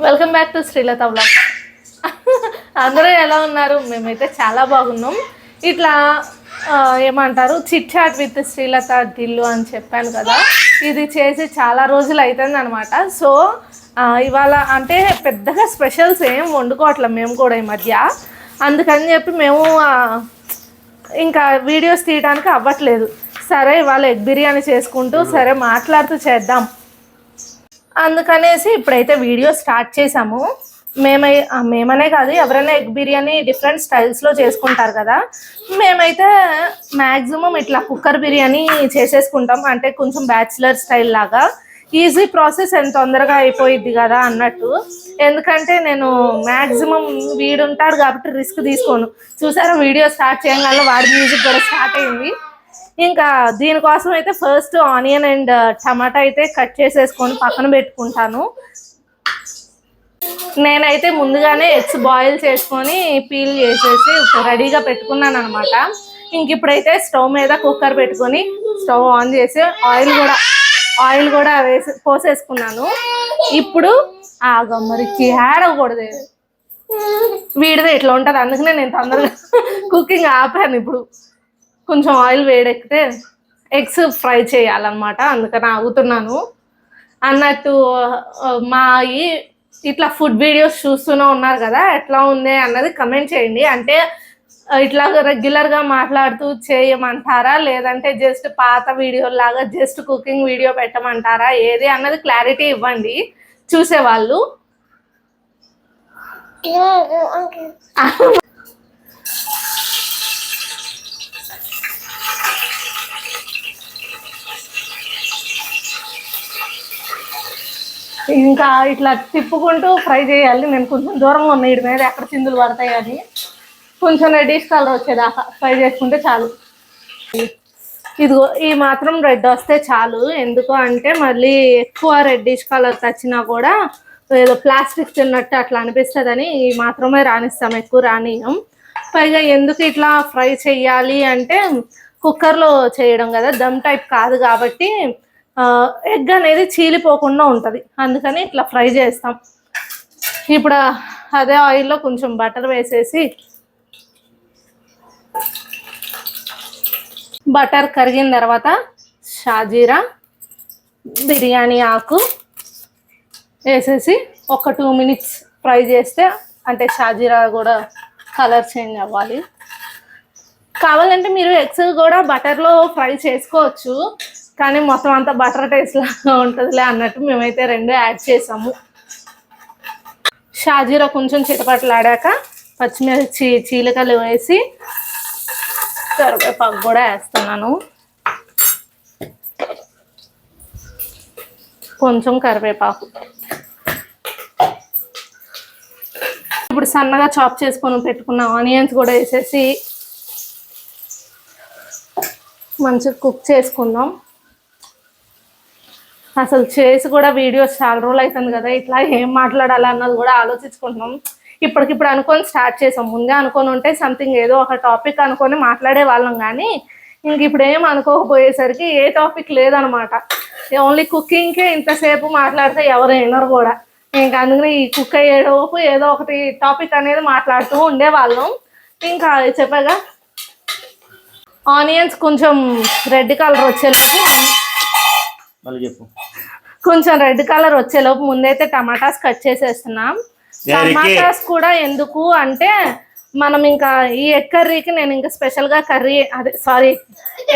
Welcome back to Srilatha vlogs. అందరూ ఎలా ఉన్నారు? మేమైతే చాలా బాగున్నాం. ఇట్లా ఏమంటారు చిట్ చాట్ విత్ శ్రీలత దిల్లు అని చెప్పాను కదా, ఇది చేసి చాలా రోజులు అవుతుంది అనమాట. సో ఇవాళ అంటే పెద్దగా స్పెషల్స్ ఏం వండుకోవట్లేదు మేము కూడా ఈ మధ్య. అందుకని చెప్పి మేము ఇంకా వీడియోస్ తీయడానికి అవ్వట్లేదు. సరే ఇవాళ ఎగ్ బిర్యానీ చేసుకుంటూ సరే మాట్లాడుతూ చేద్దాం అందుకనేసి ఇప్పుడైతే వీడియో స్టార్ట్ చేసాము. మేమనే కాదు, ఎవరైనా ఎగ్ బిర్యానీ డిఫరెంట్ స్టైల్స్లో చేసుకుంటారు కదా. మేమైతే మ్యాక్సిమం ఇట్లా కుక్కర్ బిర్యానీ చేసేసుకుంటాం, అంటే కొంచెం బ్యాచిలర్ స్టైల్ లాగా. ఈజీ ప్రాసెస్ ఎంత తొందరగా అయిపోయిద్ది కదా అన్నట్టు. ఎందుకంటే నేను మ్యాక్సిమం వీడుంటాడు కాబట్టి రిస్క్ తీసుకోను. చూసారా వీడియో స్టార్ట్ చేయగానే వాడి మ్యూజిక్ కూడా స్టార్ట్ అయింది. ఇంకా దీనికోసం అయితే ఫస్ట్ ఆనియన్ అండ్ టమాటా అయితే కట్ చేసేసుకొని పక్కన పెట్టుకుంటాను. నేనైతే ముందుగానే ఎగ్స్ బాయిల్ చేసుకొని పీల్ చేసేసి రెడీగా పెట్టుకున్నాను అనమాట. ఇంక ఇప్పుడైతే స్టవ్ మీద కుక్కర్ పెట్టుకొని స్టవ్ ఆన్ చేసి ఆయిల్ కూడా పోసేసుకున్నాను. ఇప్పుడు గమ్మరికి ఆడకూడదు, వీడిదే ఇట్లా ఉంటుంది. అందుకనే నేను తొందరగా కుకింగ్ ఆపాను. ఇప్పుడు కొంచెం ఆయిల్ వేడెక్కితే ఎగ్స్ ఫ్రై చేయాలన్నమాట, అందుకని ఆగుతున్నాను. అన్నట్టు మా ఇట్లా ఫుడ్ వీడియోస్ చూస్తూనే ఉన్నారు కదా, ఎట్లా ఉంది అన్నది కమెంట్ చేయండి. అంటే ఇట్లా రెగ్యులర్గా మాట్లాడుతూ చేయమంటారా, లేదంటే జస్ట్ పాత వీడియోలాగా జస్ట్ కుకింగ్ వీడియో పెట్టమంటారా, ఏది అన్నది క్లారిటీ ఇవ్వండి చూసేవాళ్ళు. ఇంకా ఇట్లా తిప్పుకుంటూ ఫ్రై చేయాలి. నేను కొంచెం దూరంగా ఉన్న వీడి మీద ఎక్కడ చిందులు పడతాయి అని కొంచెం రెడ్డిష్ కలర్ వచ్చేదాకా ఫ్రై చేసుకుంటే చాలు. ఇదిగో ఈ మాత్రం రెడ్ వస్తే చాలు. ఎందుకు అంటే మళ్ళీ ఎక్కువ రెడ్డిష్ కలర్ వచ్చినా కూడా ఏదో ప్లాస్టిక్ తిన్నట్టు అట్లా అనిపిస్తుందని ఈ మాత్రమే రానిస్తాం, ఎక్కువ రానియం. పైగా ఎందుకు ఇట్లా ఫ్రై చేయాలి అంటే కుక్కర్లో చేయడం కదా, దమ్ టైప్ కాదు కాబట్టి ఎగ్ అనేది చీలిపోకుండా ఉంటుంది, అందుకని ఇట్లా ఫ్రై చేస్తాం. ఇప్పుడు అదే ఆయిల్లో కొంచెం బటర్ వేసేసి బటర్ కరిగిన తర్వాత షాజీరా బిర్యానీ ఆకు వేసేసి ఒక 2 minutes ఫ్రై చేస్తే, అంటే షాజీరా కూడా కలర్ చేంజ్ అవ్వాలి. కావాలంటే మీరు ఎగ్స్ కూడా బటర్లో ఫ్రై చేసుకోవచ్చు, కానీ మొత్తం అంతా బటర్ టేస్ట్ లాగా ఉంటుందిలే అన్నట్టు మేమైతే 2 యాడ్ చేసాము. షాజీరా కొంచెం చిటపట్లాడాక పచ్చిమిర్చి చీలికలు వేసి కరివేపాకు కూడా వేస్తున్నాను. కొంచెం కరివేపాకు ఇప్పుడు సన్నగా చాప్ చేసుకొని పెట్టుకున్న ఆనియన్స్ కూడా వేసేసి మంచిగా కుక్ చేసుకుందాం. అసలు చేసి కూడా వీడియోస్ చాలా రోజులు అవుతుంది కదా, ఇట్లా ఏం మాట్లాడాలి అన్నది కూడా ఆలోచించుకుంటున్నాం. ఇప్పటికిప్పుడు అనుకొని స్టార్ట్ చేసాం. ముందే అనుకొని ఉంటే సంథింగ్ ఏదో ఒక టాపిక్ అనుకొని మాట్లాడే వాళ్ళం, కానీ ఇంక ఇప్పుడు ఏం అనుకోకపోయేసరికి ఏ టాపిక్ లేదనమాట. ఓన్లీ కుకింగ్కే ఇంతసేపు మాట్లాడితే ఎవరు వినరు కూడా. ఇంకా అందుకని ఈ కుక్ అయ్యేలోపు ఏదో ఒకటి టాపిక్ అనేది మాట్లాడుతూ ఉండేవాళ్ళం. ఇంకా చెప్పగా ఆనియన్స్ కొంచెం రెడ్ కలర్ వచ్చేలోపు ముందైతే టమాటాస్ కట్ చేసేస్తున్నాం. టమాటాస్ కూడా ఎందుకు అంటే మనం ఇంకా ఈ ఎగ్ కర్రీకి నేను ఇంకా స్పెషల్గా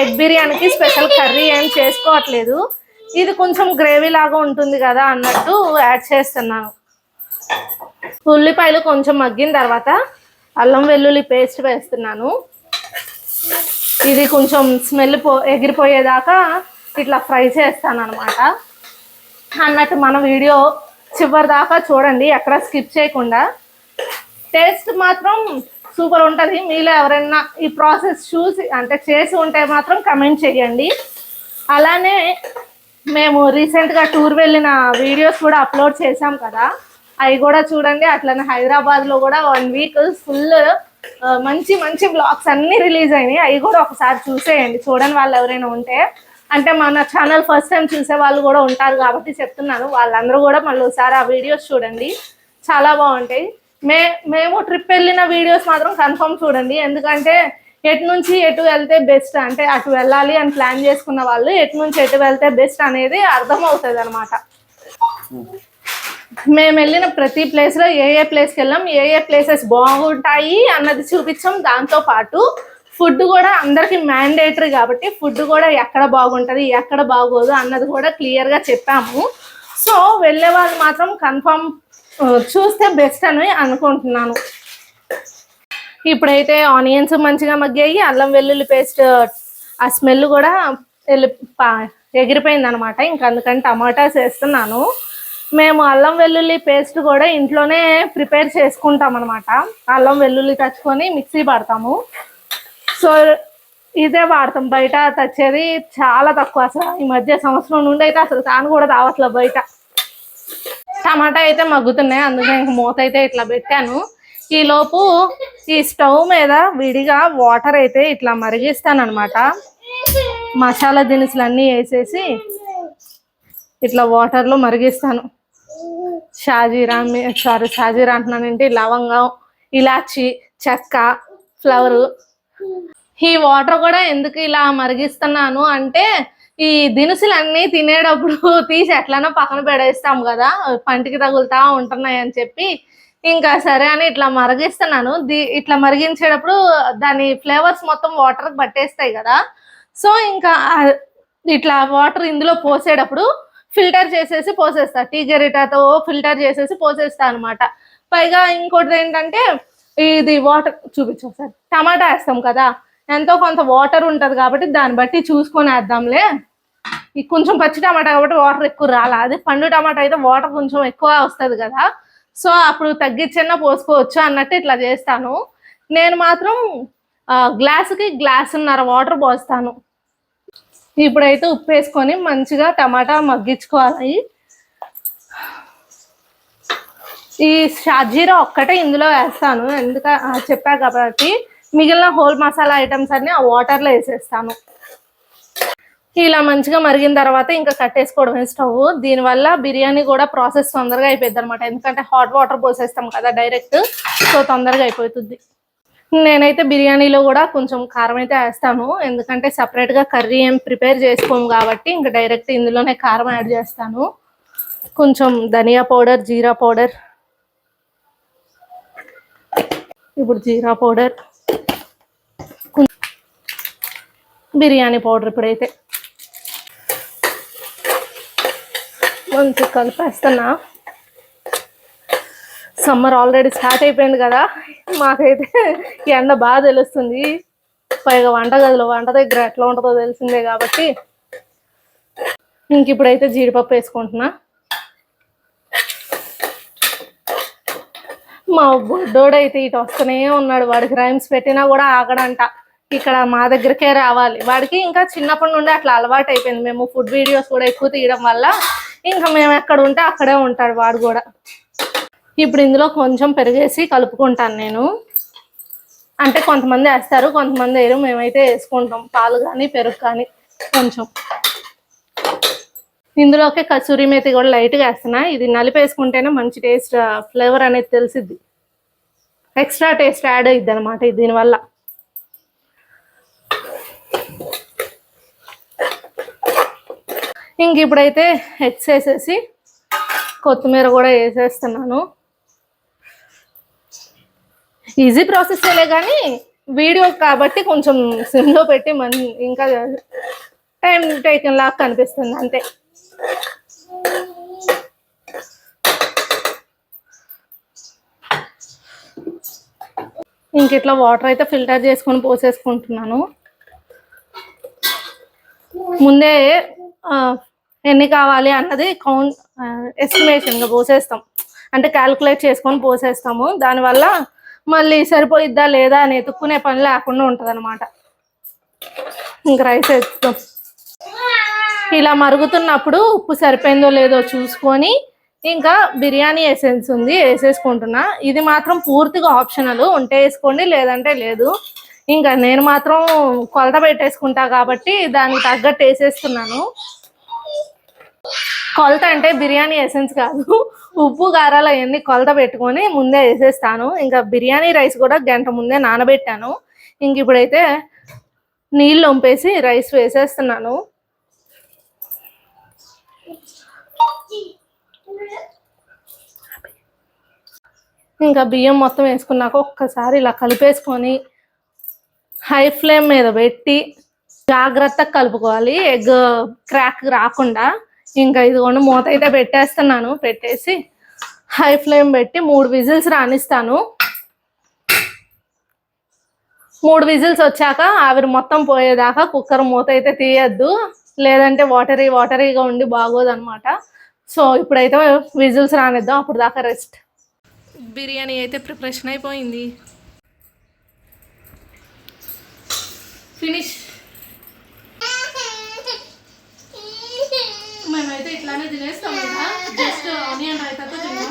ఎగ్ బిర్యానీకి స్పెషల్ కర్రీ ఏం చేసుకోవట్లేదు. ఇది కొంచెం గ్రేవీ లాగా ఉంటుంది కదా అన్నట్టు యాడ్ చేస్తున్నాను. ఉల్లిపాయలు కొంచెం మగ్గిన తర్వాత అల్లం వెల్లుల్లి పేస్ట్ వేస్తున్నాను. ఇది కొంచెం స్మెల్ ఎగిరిపోయేదాకా ఇట్లా ఫ్రై చేస్తాను అనమాట. అన్నట్టు మన వీడియో చివరి దాకా చూడండి, ఎక్కడ స్కిప్ చేయకుండా. టేస్ట్ మాత్రం సూపర్ ఉంటుంది. మీలో ఎవరైనా ఈ ప్రాసెస్ చూసి అంటే చేసి ఉంటే మాత్రం కమెంట్ చేయండి. అలానే మేము రీసెంట్గా టూర్ వెళ్ళిన వీడియోస్ కూడా అప్లోడ్ చేసాం కదా, అవి కూడా చూడండి. అట్లనే హైదరాబాద్లో కూడా 1 week ఫుల్ మంచి మంచి బ్లాగ్స్ అన్నీ రిలీజ్ అయినాయి, అవి కూడా ఒకసారి చూసేయండి చూడని వాళ్ళు ఎవరైనా ఉంటే. అంటే మన ఛానల్ ఫస్ట్ టైం చూసే వాళ్ళు కూడా ఉంటారు కాబట్టి చెప్తున్నాను. వాళ్ళందరూ కూడా మళ్ళీ ఒకసారి ఆ వీడియోస్ చూడండి, చాలా బాగుంటాయి. మేము ట్రిప్ వెళ్ళిన వీడియోస్ మాత్రం కన్ఫర్మ్ చూడండి. ఎందుకంటే ఎటు నుంచి ఎటు వెళ్తే బెస్ట్, అంటే అటు వెళ్ళాలి అని ప్లాన్ చేసుకున్న వాళ్ళు ఎటు నుంచి ఎటు వెళ్తే బెస్ట్ అనేది అర్థమవుతుంది అనమాట. మేము వెళ్ళిన ప్రతి ప్లేస్లో ఏ ప్లేస్కి వెళ్ళాం, ఏ ప్లేసెస్ బాగుంటాయి అన్నది చూపించాం. దాంతోపాటు ఫుడ్ కూడా అందరికి మ్యాండేటరీ కాబట్టి ఫుడ్ కూడా ఎక్కడ బాగుంటుంది ఎక్కడ బాగోదు అన్నది కూడా క్లియర్గా చెప్పాము. సో వెళ్ళే వాళ్ళు మాత్రం కన్ఫర్మ్ చూస్తే బెస్ట్ అని అనుకుంటున్నాను. ఇప్పుడైతే ఆనియన్స్ మంచిగా మగ్గాయి, అల్లం వెల్లుల్లి పేస్ట్ ఆ స్మెల్ కూడా ఎగిరిపోయింది అనమాట. ఇంకా అందుకని టమాటాస్ వేస్తున్నాను. మేము అల్లం వెల్లుల్లి పేస్ట్ కూడా ఇంట్లోనే ప్రిపేర్ చేసుకుంటాం అనమాట. అల్లం వెల్లుల్లి తెచ్చుకొని మిక్సీ పడతాము. సో ఇదే వాడతాం, బయట తెచ్చేది చాలా తక్కువ. అసలు ఈ మధ్య సంవత్సరం నుండి అయితే అసలు తాను కూడా రావట్లేదు బయట. టమాటా అయితే మగ్గుతున్నాయి, అందుకే ఇంక మూత అయితే ఇట్లా పెట్టాను. ఈలోపు ఈ స్టవ్ మీద విడిగా వాటర్ అయితే ఇట్లా మరిగిస్తాను అనమాట. మసాలా దినుసులు అన్నీ వేసేసి ఇట్లా వాటర్లో మరిగిస్తాను. షాజీరా అంటున్నానంటే లవంగం, ఇలాచి, చెక్క, ఫ్లవరు. ఈ వాటర్ కూడా ఎందుకు ఇలా మరిగిస్తున్నాను అంటే ఈ దినుసులు అన్నీ తినేటప్పుడు తీసి ఎట్లనో పక్కన పెడేస్తాం కదా, పంటికి తగులుతా ఉంటున్నాయి అని చెప్పి ఇంకా సరే అని ఇట్లా మరిగిస్తున్నాను. ఇట్లా మరిగించేటప్పుడు దాని ఫ్లేవర్స్ మొత్తం వాటర్కి పట్టేస్తాయి కదా. సో ఇంకా ఇట్లా వాటర్ ఇందులో పోసేటప్పుడు ఫిల్టర్ చేసేసి పోసేస్తా, టీ గరిటతో ఫిల్టర్ చేసేసి పోసేస్తా అనమాట. పైగా ఇంకోటి ఏంటంటే ఇది వాటర్ చూపించు ఒకసారి. టమాటా వేస్తాం కదా, ఎంతో కొంత వాటర్ ఉంటుంది కాబట్టి దాన్ని బట్టి చూసుకొని వేద్దాంలే. ఇది కొంచెం పచ్చి టమాటా కాబట్టి వాటర్ ఎక్కువ రాలా, అది పండు టమాటా అయితే వాటర్ కొంచెం ఎక్కువ వస్తుంది కదా. సో అప్పుడు తగ్గించన్నా పోసుకోవచ్చు అన్నట్టు ఇట్లా చేస్తాను. నేను మాత్రం గ్లాసుకి గ్లాసున్నర వాటర్ పోస్తాను. ఇప్పుడైతే ఉప్పు వేసుకొని మంచిగా టమాటా మగ్గించుకోవాలి. ఈ షాజీరా ఒక్కటే ఇందులో వేస్తాను, చెప్పా కాబట్టి. మిగిలిన హోల్ మసాలా ఐటమ్స్ అన్ని ఆ వాటర్లో వేసేస్తాను. ఇలా మంచిగా మరిగిన తర్వాత ఇంకా కట్టేసుకోవడమే స్టవ్. దీనివల్ల బిర్యానీ కూడా ప్రాసెస్ తొందరగా అయిపోద్ది అనమాట. ఎందుకంటే హాట్ వాటర్ పోసేస్తాం కదా డైరెక్ట్, సో తొందరగా అయిపోతుంది. నేనైతే బిర్యానీలో కూడా కొంచెం కారం అయితే వేస్తాను, ఎందుకంటే సపరేట్గా కర్రీ ఏం ప్రిపేర్ చేసుకోము కాబట్టి ఇంకా డైరెక్ట్ ఇందులోనే కారం యాడ్ చేస్తాను. కొంచెం ధనియా పౌడర్, జీరా పౌడర్, ఇప్పుడు జీరా పౌడర్, బిర్యానీ పౌడర్ ఇప్పుడైతే మంచి కలిపేస్తున్నా. సమ్మర్ ఆల్రెడీ స్టార్ట్ అయిపోయింది కదా, మాకైతే ఎండ బాగా తెలుస్తుంది. పైగా వంట దగ్గర ఎట్లా ఉంటుందో తెలిసిందే కాబట్టి ఇంక ఇప్పుడైతే జీడిపప్పు వేసుకుంటున్నా. మా బొడ్డోడైతే ఇటు వస్తూనే ఉన్నాడు, వాడికి రైమ్స్ పెట్టినా కూడా ఆగడంట. ఇక్కడ మా దగ్గరకే రావాలి. వాడికి ఇంకా చిన్నప్పటి నుండి అట్లా అలవాటు అయిపోయింది. మేము ఫుడ్ వీడియోస్ కూడా ఎక్కువ తీయడం వల్ల ఇంకా మేము ఎక్కడ ఉంటే అక్కడే ఉంటాడు వాడు కూడా. ఇప్పుడు ఇందులో కొంచెం పెరిగేసి కలుపుకుంటాను నేను. అంటే కొంతమంది వేస్తారు, కొంతమంది వేయరు. మేమైతే వేసుకుంటాం, పాలు కానీ పెరుగు కానీ. కొంచెం ఇందులోకి కసూరి మేతి కూడా లైట్గా వేస్తున్నా. ఇది నలిపేసుకుంటేనే మంచి టేస్ట్, ఫ్లేవర్ అనేది తెలిసిద్ది. ఎక్స్ట్రా టేస్ట్ యాడ్ అయ్యిద్ది అనమాట దీనివల్ల. ఇంక ఇప్పుడైతే ఎగ్స్ వేసేసి కొత్తిమీర కూడా వేసేస్తున్నాను. ఈజీ ప్రాసెస్లే కానీ వీడియో కాబట్టి కొంచెం సిమ్లో పెట్టి ఇంకా టైం టేకన్ లాగా కనిపిస్తుంది అంతే. ఇంక ఇట్లా వాటర్ అయితే ఫిల్టర్ చేసుకొని పోసేసుకుంటున్నాను. ముందే ఎన్ని కావాలి అన్నది ఎస్టిమేషన్గా పోసేస్తాం, అంటే క్యాలిక్యులేట్ చేసుకొని పోసేస్తాము. దానివల్ల మళ్ళీ సరిపోయిద్దా లేదా అని ఎత్తుక్కునే పని లేకుండా ఉంటుంది అనమాట. ఇంకా రైస్ వేస్తాం. ఇలా మరుగుతున్నప్పుడు ఉప్పు సరిపోయిందో లేదో చూసుకొని ఇంకా బిర్యానీ ఎసెన్స్ ఉంది వేసేసుకుంటున్నా. ఇది మాత్రం పూర్తిగా ఆప్షనల్, ఉంటే వేసుకోండి లేదంటే లేదు. ఇంకా నేను మాత్రం కొలత పెట్టేసుకుంటా కాబట్టి దానికి తగ్గట్టు వేసేస్తున్నాను. కొలత అంటే బిర్యానీ ఎసెన్స్ కాదు, ఉప్పు కారాలు అవన్నీ కొలత పెట్టుకొని ముందే వేసేస్తాను. ఇంకా బిర్యానీ రైస్ కూడా గంట ముందే నానబెట్టాను. ఇంక ఇప్పుడైతే నీళ్ళు వంపేసి రైస్ వేసేస్తున్నాను. ఇంకా బియ్యం మొత్తం వేసుకున్నాక ఒక్కసారి ఇలా కలిపేసుకొని హై ఫ్లేమ్ మీద పెట్టి జాగ్రత్తగా కలుపుకోవాలి, ఎగ్ క్రాక్ రాకుండా. ఇంకా ఇదిగోండి మూత అయితే పెట్టేస్తున్నాను. పెట్టేసి హై ఫ్లేమ్ పెట్టి 3 విజిల్స్ రానిస్తాను. 3 విజిల్స్ వచ్చాక ఆవిరి మొత్తం పోయేదాకా కుక్కర్ మూత అయితే తీయద్దు, లేదంటే వాటరీగా ఉండి బాగోదన్నమాట. సో ఇప్పుడైతే విజిల్స్ రానిద్దాం, అప్పుడు దాకా రెస్ట్. బిర్యానీ అయితే ప్రిపరేషన్ అయిపోయింది. ఫినిష్. మేమైతే ఇట్లానే తినేస్తాం కదా, జస్ట్ ఆనియన్ రైతాతో తిన్నాం.